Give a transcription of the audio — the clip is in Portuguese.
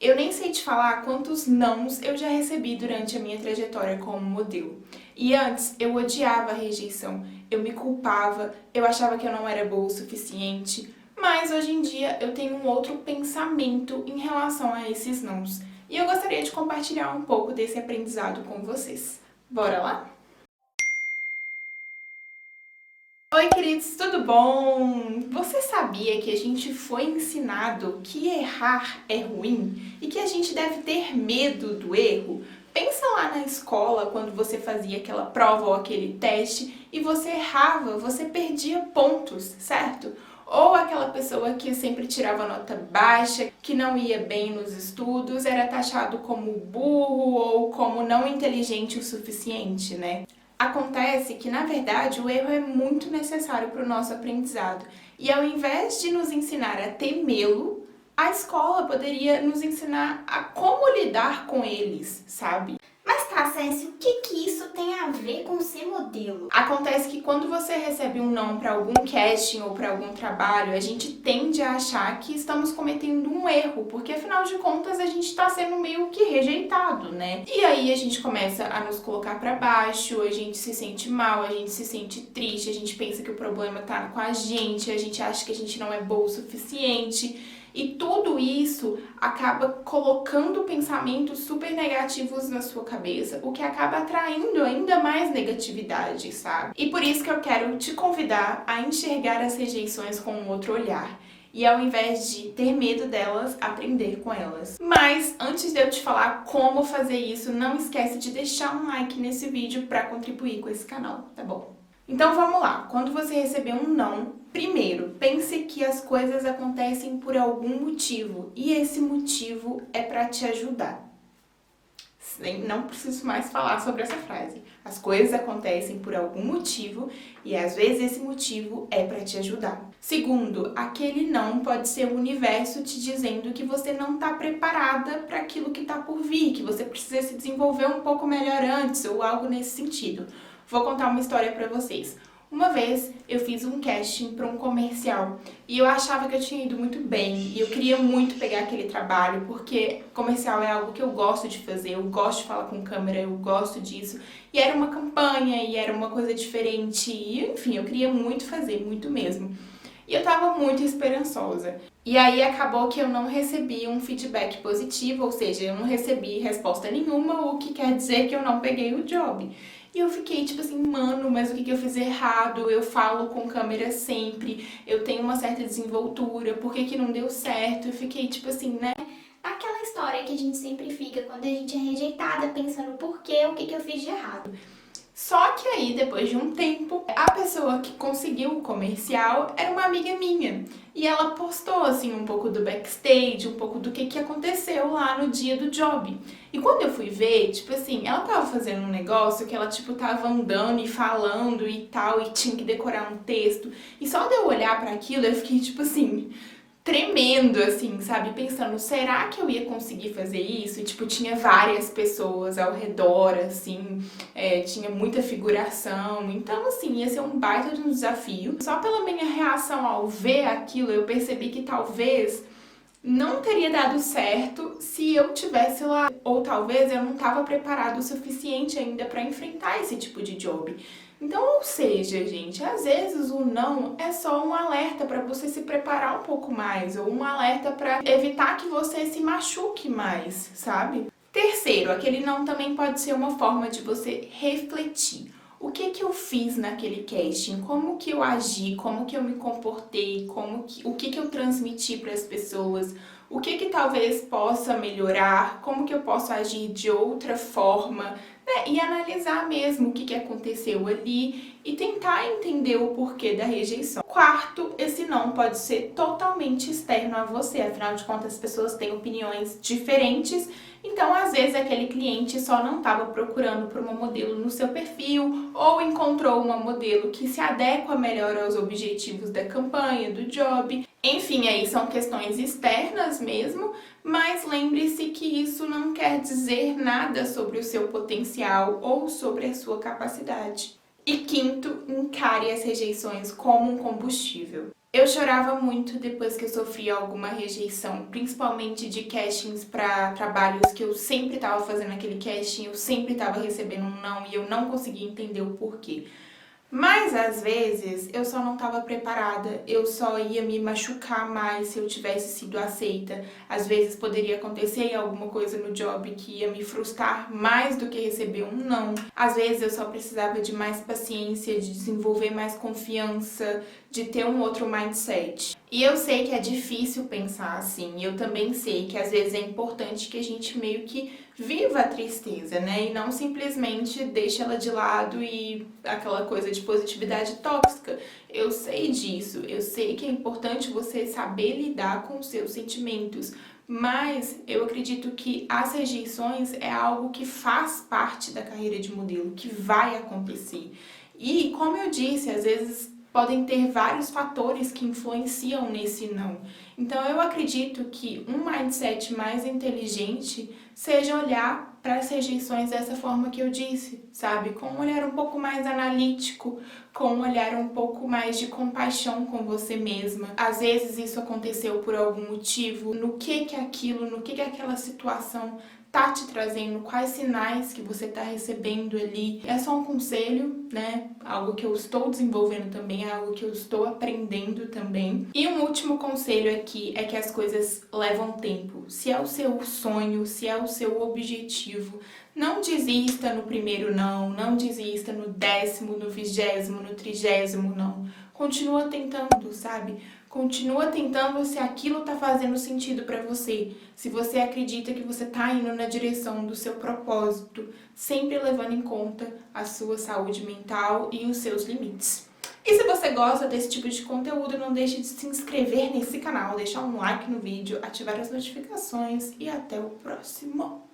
Eu nem sei te falar quantos nãos eu já recebi durante a minha trajetória como modelo. E antes eu odiava a rejeição, eu me culpava, eu achava que eu não era boa o suficiente, mas hoje em dia eu tenho um outro pensamento em relação a esses nãos. E eu gostaria de compartilhar um pouco desse aprendizado com vocês. Bora lá? Oi, queridos, tudo bom? Você sabia que a gente foi ensinado que errar é ruim e que a gente deve ter medo do erro? Pensa lá na escola, quando você fazia aquela prova ou aquele teste e você errava, você perdia pontos, certo? Ou aquela pessoa que sempre tirava nota baixa, que não ia bem nos estudos, era taxado como burro ou como não inteligente o suficiente, né? Acontece que, na verdade, o erro é muito necessário para o nosso aprendizado. E ao invés de nos ensinar a temê-lo, a escola poderia nos ensinar a como lidar com eles, sabe? Mas tá, Cécio, o que isso tem a ver com ser modelo? Acontece que quando você recebe um não para algum casting ou para algum trabalho, a gente tende a achar que estamos cometendo um erro, porque afinal de contas a gente está sendo meio que rejeitado, né? E aí a gente começa a nos colocar para baixo, a gente se sente mal, a gente se sente triste, a gente pensa que o problema tá com a gente acha que a gente não é boa o suficiente. E tudo isso acaba colocando pensamentos super negativos na sua cabeça, o que acaba atraindo ainda mais negatividade, sabe? E por isso que eu quero te convidar a enxergar as rejeições com um outro olhar. E ao invés de ter medo delas, aprender com elas. Mas antes de eu te falar como fazer isso, não esquece de deixar um like nesse vídeo para contribuir com esse canal, tá bom? Então vamos lá, quando você receber um não, primeiro, pense que as coisas acontecem por algum motivo e esse motivo é para te ajudar. Não preciso mais falar sobre essa frase. As coisas acontecem por algum motivo e às vezes esse motivo é para te ajudar. Segundo, aquele não pode ser o universo te dizendo que você não está preparada para aquilo que está por vir, que você precisa se desenvolver um pouco melhor antes ou algo nesse sentido. Vou contar uma história pra vocês. Uma vez eu fiz um casting para um comercial e eu achava que eu tinha ido muito bem e eu queria muito pegar aquele trabalho porque comercial é algo que eu gosto de fazer, eu gosto de falar com câmera, eu gosto disso e era uma campanha e era uma coisa diferente e enfim, eu queria muito fazer, muito mesmo. E eu tava muito esperançosa. E aí acabou que eu não recebi um feedback positivo, ou seja, eu não recebi resposta nenhuma, o que quer dizer que eu não peguei o job. E eu fiquei tipo assim, mano, mas o que eu fiz errado? Eu falo com câmera sempre, eu tenho uma certa desenvoltura, por que não deu certo? Eu fiquei tipo assim, né? Aquela história que a gente sempre fica quando a gente é rejeitada, pensando por quê, o que eu fiz de errado. Só que aí, depois de um tempo, a pessoa que conseguiu o comercial era uma amiga minha. E ela postou, assim, um pouco do backstage, um pouco do que aconteceu lá no dia do job. E quando eu fui ver, tipo assim, ela tava fazendo um negócio que ela, tipo, tava andando e falando e tal, e tinha que decorar um texto. E só de eu olhar pra aquilo, eu fiquei, tipo assim, tremendo, assim, sabe? Pensando, será que eu ia conseguir fazer isso? E, tipo, tinha várias pessoas ao redor, assim, tinha muita figuração. Então, assim, ia ser um baita de um desafio. Só pela minha reação ao ver aquilo, eu percebi que talvez não teria dado certo se eu tivesse lá. Ou talvez eu não estava preparado o suficiente ainda para enfrentar esse tipo de job. Então, ou seja, gente, às vezes o não é só um alerta para você se preparar um pouco mais, ou um alerta para evitar que você se machuque mais, sabe? Terceiro, aquele não também pode ser uma forma de você refletir. O que eu fiz naquele casting? Como que eu agi? Como que eu me comportei? O que eu transmiti para as pessoas? O que talvez possa melhorar? Como que eu posso agir de outra forma? Né? E analisar mesmo o que aconteceu ali e tentar entender o porquê da rejeição. Quarto, esse não pode ser totalmente externo a você, afinal de contas as pessoas têm opiniões diferentes, então às vezes aquele cliente só não estava procurando por uma modelo no seu perfil ou encontrou uma modelo que se adequa melhor aos objetivos da campanha, do job. Enfim, aí são questões externas mesmo, mas lembre-se que isso não quer dizer nada sobre o seu potencial ou sobre a sua capacidade. E quinto, encare as rejeições como um combustível. Eu chorava muito depois que eu sofria alguma rejeição, principalmente de castings para trabalhos que eu sempre estava fazendo aquele casting, eu sempre estava recebendo um não e eu não conseguia entender o porquê. Mas às vezes eu só não estava preparada, eu só ia me machucar mais se eu tivesse sido aceita. Às vezes poderia acontecer alguma coisa no job que ia me frustrar mais do que receber um não. Às vezes eu só precisava de mais paciência, de desenvolver mais confiança, de ter um outro mindset. E eu sei que é difícil pensar assim, eu também sei que às vezes é importante que a gente meio que viva a tristeza, né? E não simplesmente deixe ela de lado e aquela coisa de positividade tóxica. Eu sei disso, eu sei que é importante você saber lidar com os seus sentimentos, mas eu acredito que as rejeições é algo que faz parte da carreira de modelo, que vai acontecer. E como eu disse, às vezes podem ter vários fatores que influenciam nesse não. Então eu acredito que um mindset mais inteligente seja olhar para as rejeições dessa forma que eu disse, sabe? Com um olhar um pouco mais analítico, com um olhar um pouco mais de compaixão com você mesma. Às vezes isso aconteceu por algum motivo, no que aquela situação tá te trazendo, quais sinais que você tá recebendo ali. É só um conselho, né? Algo que eu estou desenvolvendo também, algo que eu estou aprendendo também. E um último conselho aqui é que as coisas levam tempo. Se é o seu sonho, se é o seu objetivo, não desista no primeiro não, não desista no 10º, no 20º, no 30º não. Continua tentando, sabe? Continua tentando se aquilo tá fazendo sentido pra você. Se você acredita que você tá indo na direção do seu propósito, sempre levando em conta a sua saúde mental e os seus limites. E se você gosta desse tipo de conteúdo, não deixe de se inscrever nesse canal, deixar um like no vídeo, ativar as notificações e até o próximo!